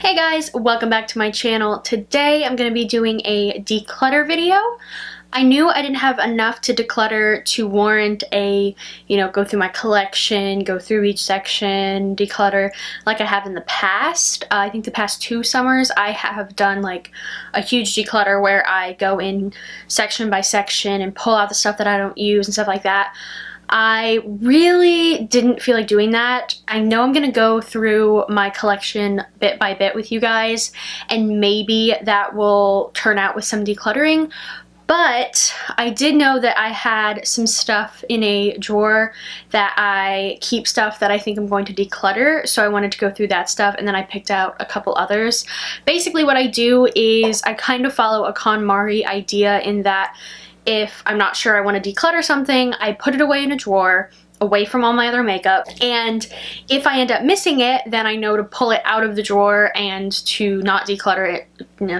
Hey guys, welcome back to my channel. Today I'm going to be doing a declutter video. I knew I didn't have enough to declutter to warrant a, go through my collection, go through each section, declutter like I have in the past. I think the past 2 summers I have done like a huge declutter where I go in section by section and pull out the stuff that I don't use and stuff like that. I really didn't feel like doing that. I know I'm going to go through my collection bit by bit with you guys, and maybe that will turn out with some decluttering. But I did know that I had some stuff in a drawer that I keep stuff that I think I'm going to declutter, so I wanted to go through that stuff, and then I picked out a couple others. Basically what I do is I kind of follow a KonMari idea in that if I'm not sure I want to declutter something, I put it away in a drawer, away from all my other makeup, and if I end up missing it, then I know to pull it out of the drawer and to not declutter it,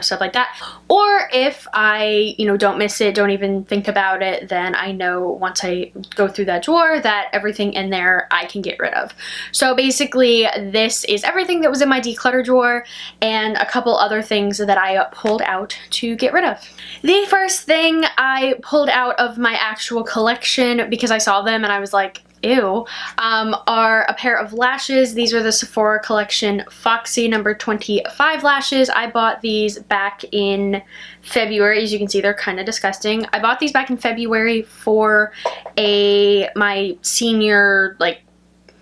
stuff like that. Or if I, don't miss it, don't even think about it, then I know once I go through that drawer that everything in there I can get rid of. So basically this is everything that was in my declutter drawer and a couple other things that I pulled out to get rid of. The first thing I pulled out of my actual collection, because I saw them and I was like, ew, are a pair of lashes. These are the Sephora collection Foxy number 25 lashes. I bought these back in February. As you can see, they're kind of disgusting. I bought these back in February for my senior,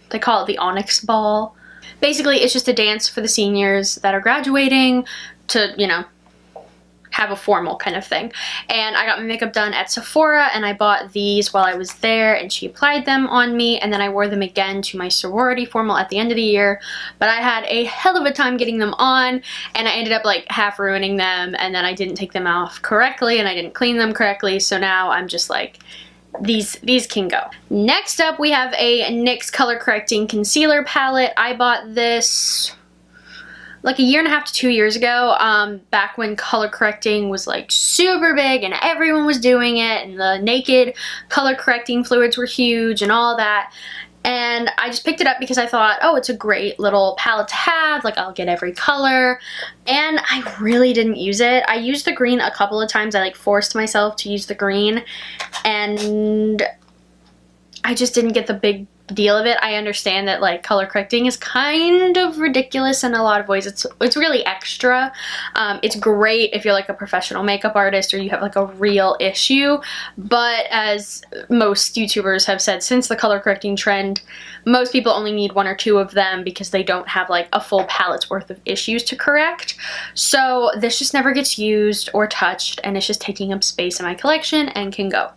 they call it the Onyx Ball. Basically, it's just a dance for the seniors that are graduating to, have a formal kind of thing. And I got my makeup done at Sephora, and I bought these while I was there, and she applied them on me, and then I wore them again to my sorority formal at the end of the year. But I had a hell of a time getting them on, and I ended up half ruining them, and then I didn't take them off correctly and I didn't clean them correctly, so now I'm just like, these can go. Next up, we have a NYX color correcting concealer palette. I bought this like a 1.5 to 2 years ago, back when color correcting was super big and everyone was doing it, and the naked color correcting fluids were huge and all that. And I just picked it up because I thought, oh, it's a great little palette to have, I'll get every color. And I really didn't use it. I used the green a couple of times. I forced myself to use the green, and I just didn't get the big deal of it. I understand that color correcting is kind of ridiculous in a lot of ways. It's really extra. It's great if you're a professional makeup artist or you have a real issue, but as most YouTubers have said, since the color correcting trend, most people only need 1 or 2 of them because they don't have a full palette's worth of issues to correct. So this just never gets used or touched, and it's just taking up space in my collection and can go.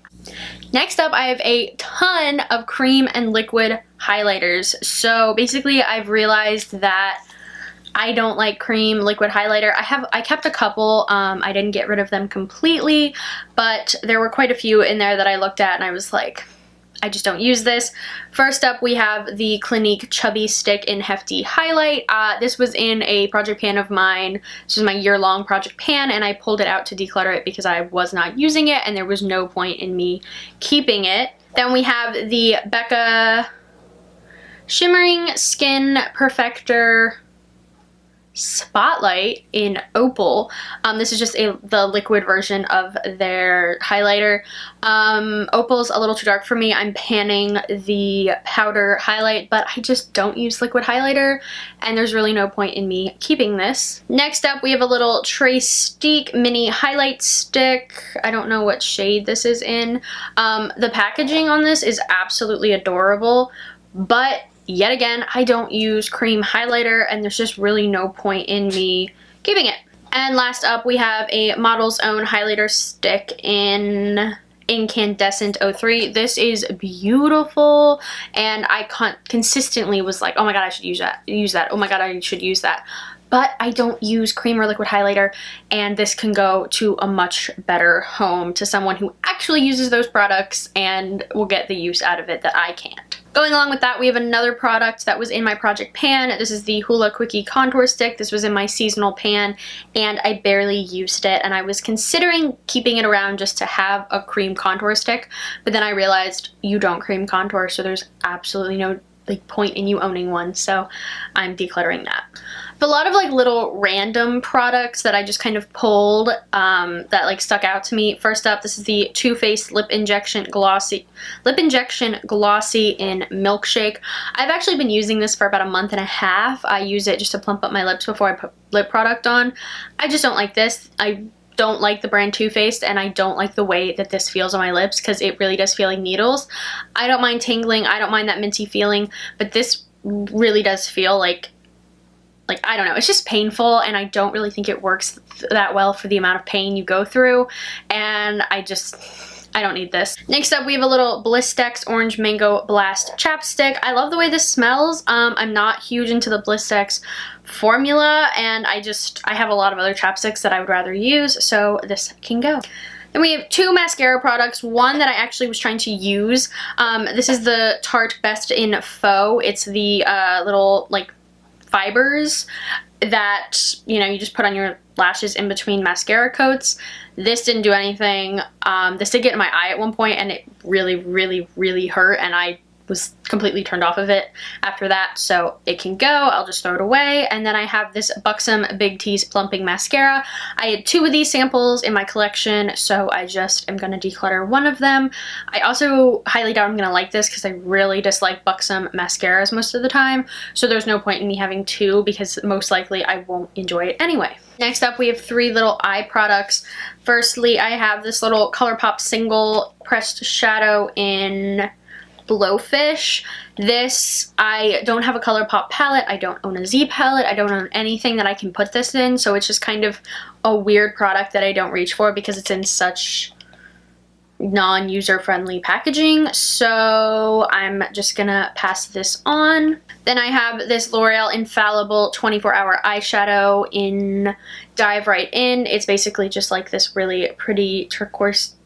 Next up, I have a ton of cream and liquid highlighters. So basically I've realized that I don't like cream liquid highlighter. I kept a couple. I didn't get rid of them completely, but there were quite a few in there that I looked at and I was like, I just don't use this. First up, we have the Clinique Chubby Stick in Hefty Highlight. This was in a project pan of mine. This was my year-long project pan, and I pulled it out to declutter it because I was not using it, and there was no point in me keeping it. Then we have the Becca Shimmering Skin Perfector Spotlight in Opal. This is just the liquid version of their highlighter. Opal's a little too dark for me. I'm panning the powder highlight, but I just don't use liquid highlighter, and there's really no point in me keeping this. Next up, we have a little Trace mini highlight stick. I don't know what shade this is in. The packaging on this is absolutely adorable, but yet again, I don't use cream highlighter, and there's just really no point in me keeping it. And last up, we have a Model's Own highlighter stick in Incandescent 03. This is beautiful, and I consistently was like, oh my god, I should use that, oh my god, I should use that. But I don't use cream or liquid highlighter, and this can go to a much better home, to someone who actually uses those products and will get the use out of it that I can't. Going along with that, we have another product that was in my project pan. This is the Hoola Quickie Contour Stick. This was in my seasonal pan, and I barely used it, and I was considering keeping it around just to have a cream contour stick, but then I realized you don't cream contour, so there's absolutely no point in you owning one, so I'm decluttering that. A lot of like little random products that I just kind of pulled that like stuck out to me. First up, this is the Too Faced Lip Injection Glossy in Milkshake. I've actually been using this for about a month and a half. I use it just to plump up my lips before I put lip product on. I just don't like this. I don't like the brand Too Faced, and I don't like the way that this feels on my lips because it really does feel like needles. I don't mind tingling, I don't mind that minty feeling, but this really does feel like I don't know, it's just painful, and I don't really think it works that well for the amount of pain you go through, and I don't need this. Next up, we have a little Blistex Orange Mango Blast chapstick. I love the way this smells. I'm not huge into the Blistex formula, and I have a lot of other chapsticks that I would rather use, so this can go. Then we have two mascara products, one that I actually was trying to use. This is the Tarte Best in Faux. It's the little like fibers that, you know, you just put on your lashes in between mascara coats. This didn't do anything. This did get in my eye at one point, and it really, really, really hurt, and I was completely turned off of it after that, so it can go. I'll just throw it away. And then I have this Buxom Big T's Plumping Mascara. I had two of these samples in my collection, so I just am going to declutter one of them. I also highly doubt I'm going to like this because I really dislike Buxom mascaras most of the time, so there's no point in me having two because most likely I won't enjoy it anyway. Next up, we have three little eye products. Firstly, I have this little ColourPop Single Pressed Shadow in Blowfish. This, I don't have a ColourPop palette, I don't own a Z palette, I don't own anything that I can put this in, so it's just kind of a weird product that I don't reach for because it's in such non-user friendly packaging, so I'm just gonna pass this on. Then I have this L'Oreal Infallible 24-Hour Eyeshadow in Dive Right In. It's basically just like this really pretty turquoise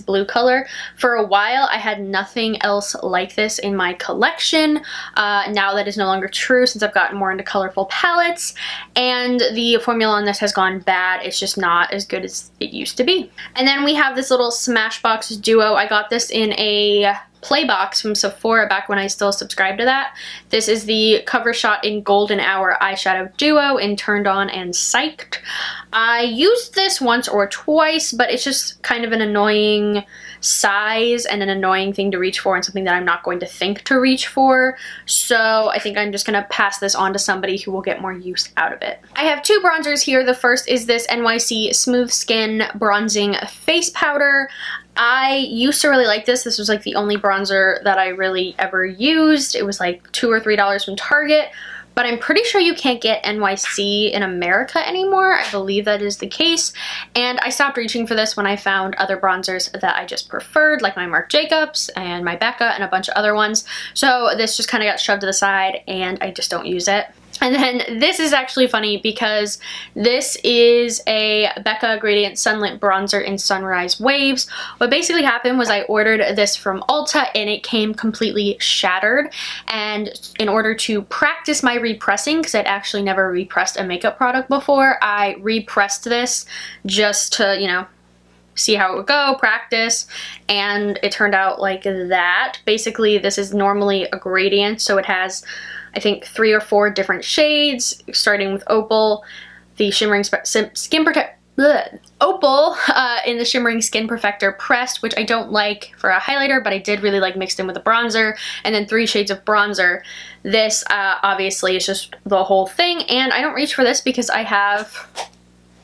blue color. For a while I had nothing else like this in my collection. Now that is no longer true since I've gotten more into colorful palettes, and the formula on this has gone bad. It's just not as good as it used to be. And then we have this little Smashbox Duo. I got this in a play box from Sephora back when I still subscribed to that. This is the Cover Shot in Golden Hour Eyeshadow Duo in Turned On and Psyched. I used this once or twice, but it's just kind of an annoying size and an annoying thing to reach for, and something that I'm not going to think to reach for, so I think I'm just going to pass this on to somebody who will get more use out of it. I have two bronzers here. The first is this NYC Smooth Skin Bronzing Face Powder. I used to really like this. This was like the only bronzer that I really ever used. It was like $2 or $3 from Target, but I'm pretty sure you can't get NYC in America anymore. I believe that is the case, and I stopped reaching for this when I found other bronzers that I just preferred, like my Marc Jacobs and my Becca and a bunch of other ones, so this just kind of got shoved to the side and I just don't use it. And then this is actually funny because this is a Becca Gradient Sunlit Bronzer in Sunrise Waves. What basically happened was I ordered this from Ulta and it came completely shattered, and in order to practice my repressing, because I'd actually never repressed a makeup product before, I repressed this just to, you know, see how it would go, practice, and it turned out like that. Basically, this is normally a gradient, so it has, I think, 3 or 4 different shades, starting with Opal, the Shimmering Opal in the Shimmering Skin Perfector Pressed, which I don't like for a highlighter, but I did really like mixed in with a bronzer, and then 3 shades of bronzer. This obviously is just the whole thing, and I don't reach for this because I have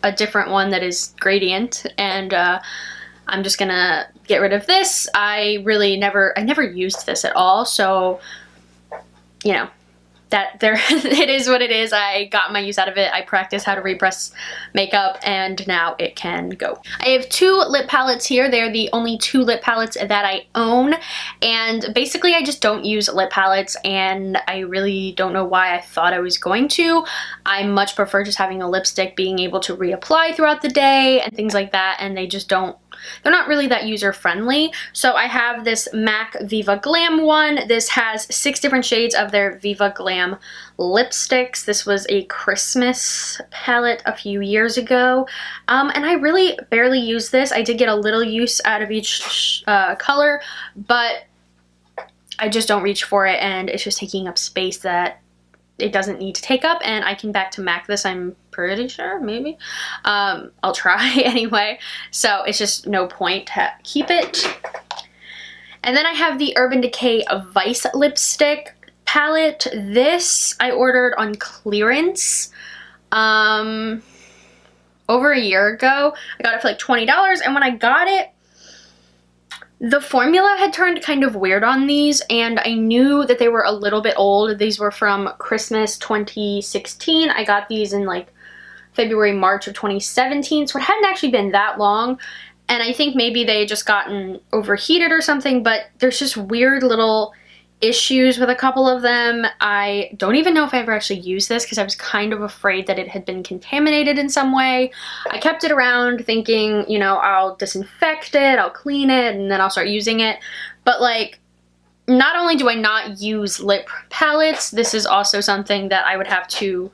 a different one that is gradient, and I'm just gonna get rid of this. I never used this at all, so, you know, it is what it is. I got my use out of it. I practiced how to repress makeup, and now it can go. I have 2 lip palettes here. They're the only 2 lip palettes that I own, and basically I just don't use lip palettes, and I really don't know why I thought I was going to. I much prefer just having a lipstick, being able to reapply throughout the day and things like that, and they're not really that user-friendly. So I have this MAC Viva Glam one. This has 6 different shades of their Viva Glam lipsticks. This was a Christmas palette a few years ago, and I really barely use this. I did get a little use out of each color, but I just don't reach for it, and it's just taking up space that it doesn't need to take up, and I can back to MAC this, I'm pretty sure, maybe. I'll try anyway. So it's just no point to keep it. And then I have the Urban Decay Vice lipstick palette. This I ordered on clearance over a year ago. I got it for like $20, and when I got it, the formula had turned kind of weird on these, and I knew that they were a little bit old. These were from Christmas 2016. I got these in like February, March of 2017, so it hadn't actually been that long. And I think maybe they had just gotten overheated or something, but there's just weird little issues with a couple of them. I don't even know if I ever actually used this because I was kind of afraid that it had been contaminated in some way. I kept it around thinking, you know, I'll disinfect it, I'll clean it, and then I'll start using it. But like, not only do I not use lip palettes, this is also something that I would have to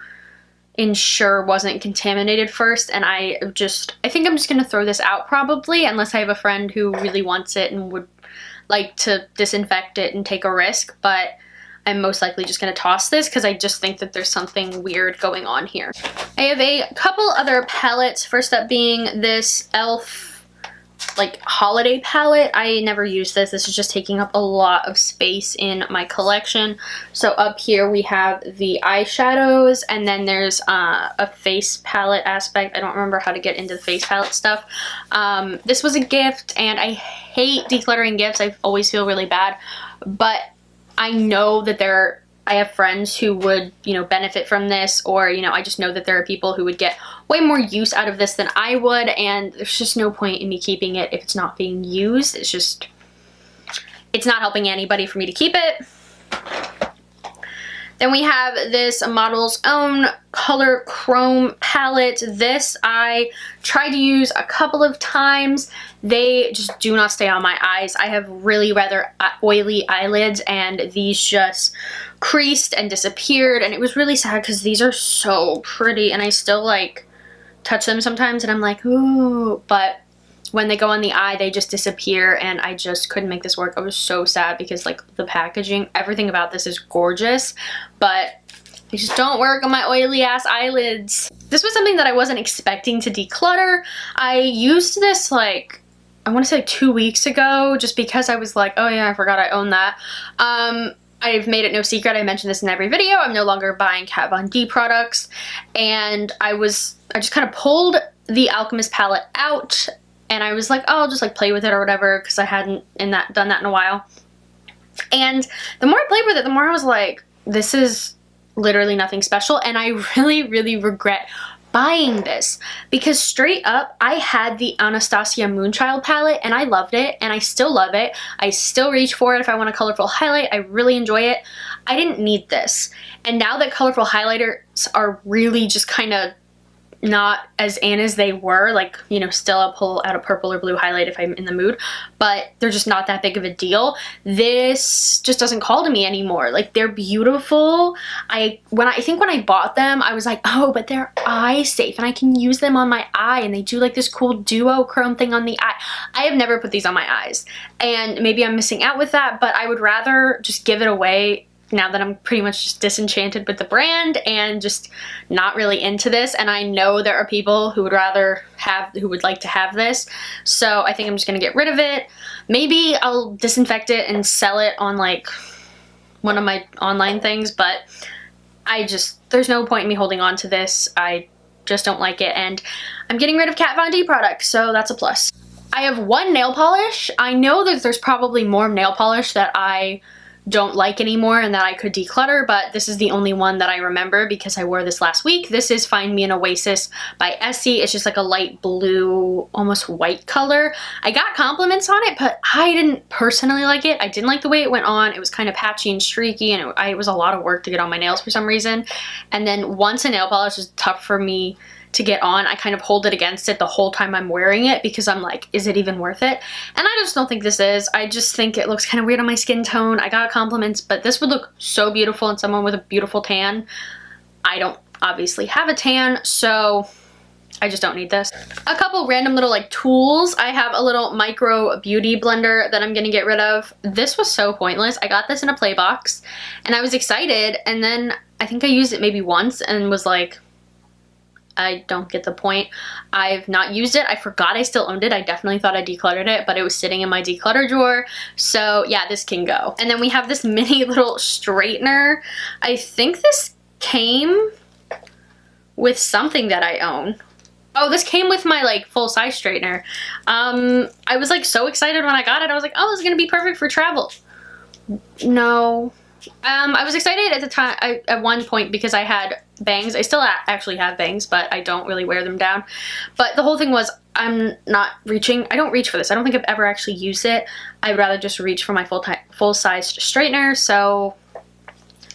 ensure wasn't contaminated first, and I think I'm just gonna throw this out probably, unless I have a friend who really wants it and would like to disinfect it and take a risk. But I'm most likely just gonna toss this because I just think that there's something weird going on here. I have a couple other palettes, first up being this e.l.f. like holiday palette. I never use this. This is just taking up a lot of space in my collection. So up here we have the eyeshadows, and then there's a face palette aspect. I don't remember how to get into the face palette stuff. This was a gift, and I hate decluttering gifts. I always feel really bad, but I know that I have friends who would, you know, benefit from this, or, you know, I just know that there are people who would get way more use out of this than I would, and there's just no point in me keeping it if it's not being used. It's not helping anybody for me to keep it. Then we have this Model's Own Color Chrome palette. This I tried to use a couple of times. They just do not stay on my eyes. I have really rather oily eyelids, and these just creased and disappeared, and it was really sad because these are so pretty, and I still like touch them sometimes and I'm like, ooh, but when they go on the eye, they just disappear, and I just couldn't make this work. I was so sad because like the packaging, everything about this is gorgeous, but they just don't work on my oily ass eyelids. This was something that I wasn't expecting to declutter. I used this like, I want to say like 2 weeks ago, just because I was like, oh yeah, I forgot I own that. I've made it no secret, I mentioned this in every video, I'm no longer buying Kat Von D products, and I just kind of pulled the Alchemist palette out, and I was like, oh, I'll just like play with it or whatever, because I hadn't done that in a while. And the more I played with it, the more I was like, this is literally nothing special, and I really, really regret buying this, because straight up, I had the Anastasia Moonchild palette, and I loved it, and I still love it. I still reach for it if I want a colorful highlight. I really enjoy it. I didn't need this. And now that colorful highlighters are really just kind of not as in as they were, like, you know, still I'll pull out a purple or blue highlight if I'm in the mood, but they're just not that big of a deal. This just doesn't call to me anymore. Like, they're beautiful. I think when I bought them, I was like, oh, but they're eye safe and I can use them on my eye, and they do like this cool duochrome thing on the eye. I have never put these on my eyes, and maybe I'm missing out with that, but I would rather just give it away now that I'm pretty much just disenchanted with the brand and just not really into this. And I know there are people who would like to have this, so I think I'm just gonna get rid of it. Maybe I'll disinfect it and sell it on like one of my online things, but there's no point in me holding on to this. I just don't like it, and I'm getting rid of Kat Von D products, so that's a plus. I have one nail polish. I know that there's probably more nail polish that I don't like anymore and that I could declutter, but this is the only one that I remember because I wore this last week. This is Find Me an Oasis by Essie. It's just like a light blue, almost white color. I got compliments on it, but I didn't personally like it. I didn't like the way it went on. It was kind of patchy and streaky, and it was a lot of work to get on my nails for some reason. And then once a nail polish is tough for me to get on, I kind of hold it against it the whole time I'm wearing it because I'm like, is it even worth it? And I just don't think this is. I just think it looks kind of weird on my skin tone. I got compliments, but this would look so beautiful on someone with a beautiful tan. I don't obviously have a tan, so I just don't need this. A couple random little like tools. I have a little micro beauty blender that I'm gonna get rid of. This was so pointless. I got this in a play box and I was excited, and then I think I used it maybe once and was like, I don't get the point. I've not used it. I forgot I still owned it. I definitely thought I decluttered it, but it was sitting in my declutter drawer. So yeah, this can go. And then we have this mini little straightener. I think this came with something that I own. Oh, this came with my like full-size straightener. I was like so excited when I got it. I was like, oh, this is gonna be perfect for travel. No. I was excited at the time, at one point, because I had bangs. I still actually have bangs, but I don't really wear them down. But the whole thing was, I'm not reaching. I don't reach for this. I don't think I've ever actually used it. I'd rather just reach for my full-sized straightener. So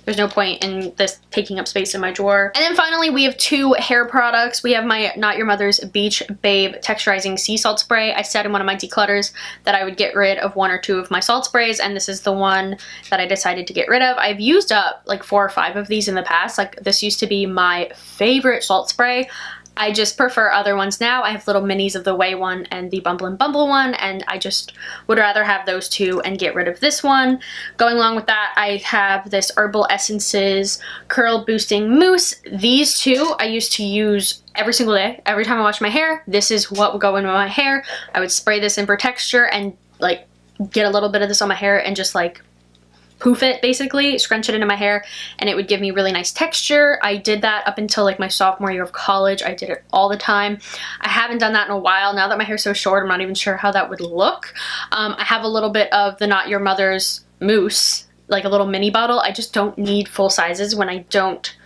there's no point in this taking up space in my drawer. And then finally, we have two hair products. We have my Not Your Mother's Beach Babe Texturizing Sea Salt Spray. I said in one of my declutters that I would get rid of 1 or 2 of my salt sprays, and this is the one that I decided to get rid of. I've used up like 4 or 5 of these in the past. Like, this used to be my favorite salt spray. I just prefer other ones now. I have little minis of the Way one and the Bumble and Bumble one, and I just would rather have those 2 and get rid of this one. Going along with that, I have this Herbal Essences Curl Boosting Mousse. These 2 I used to use every single day. Every time I wash my hair, this is what would go in my hair. I would spray this in for texture and like get a little bit of this on my hair and just like poof it, basically, scrunch it into my hair, and it would give me really nice texture. I did that up until like my sophomore year of college. I did it all the time. I haven't done that in a while. Now that my hair's so short, I'm not even sure how that would look. I have a little bit of the Not Your Mother's mousse, like a little mini bottle. I just don't need full sizes when I don't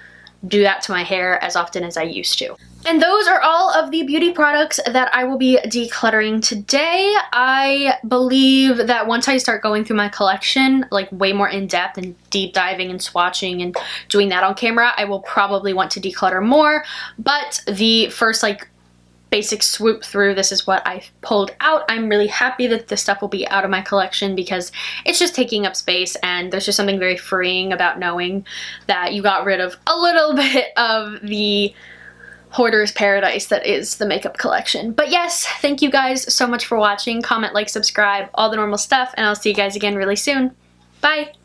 do that to my hair as often as I used to. And those are all of the beauty products that I will be decluttering today. I believe that once I start going through my collection, like way more in depth and deep diving and swatching and doing that on camera, I will probably want to declutter more. But the first like basic swoop through, this is what I pulled out. I'm really happy that this stuff will be out of my collection because it's just taking up space, and there's just something very freeing about knowing that you got rid of a little bit of the hoarder's paradise that is the makeup collection. But yes, thank you guys so much for watching. Comment, like, subscribe, all the normal stuff, and I'll see you guys again really soon. Bye!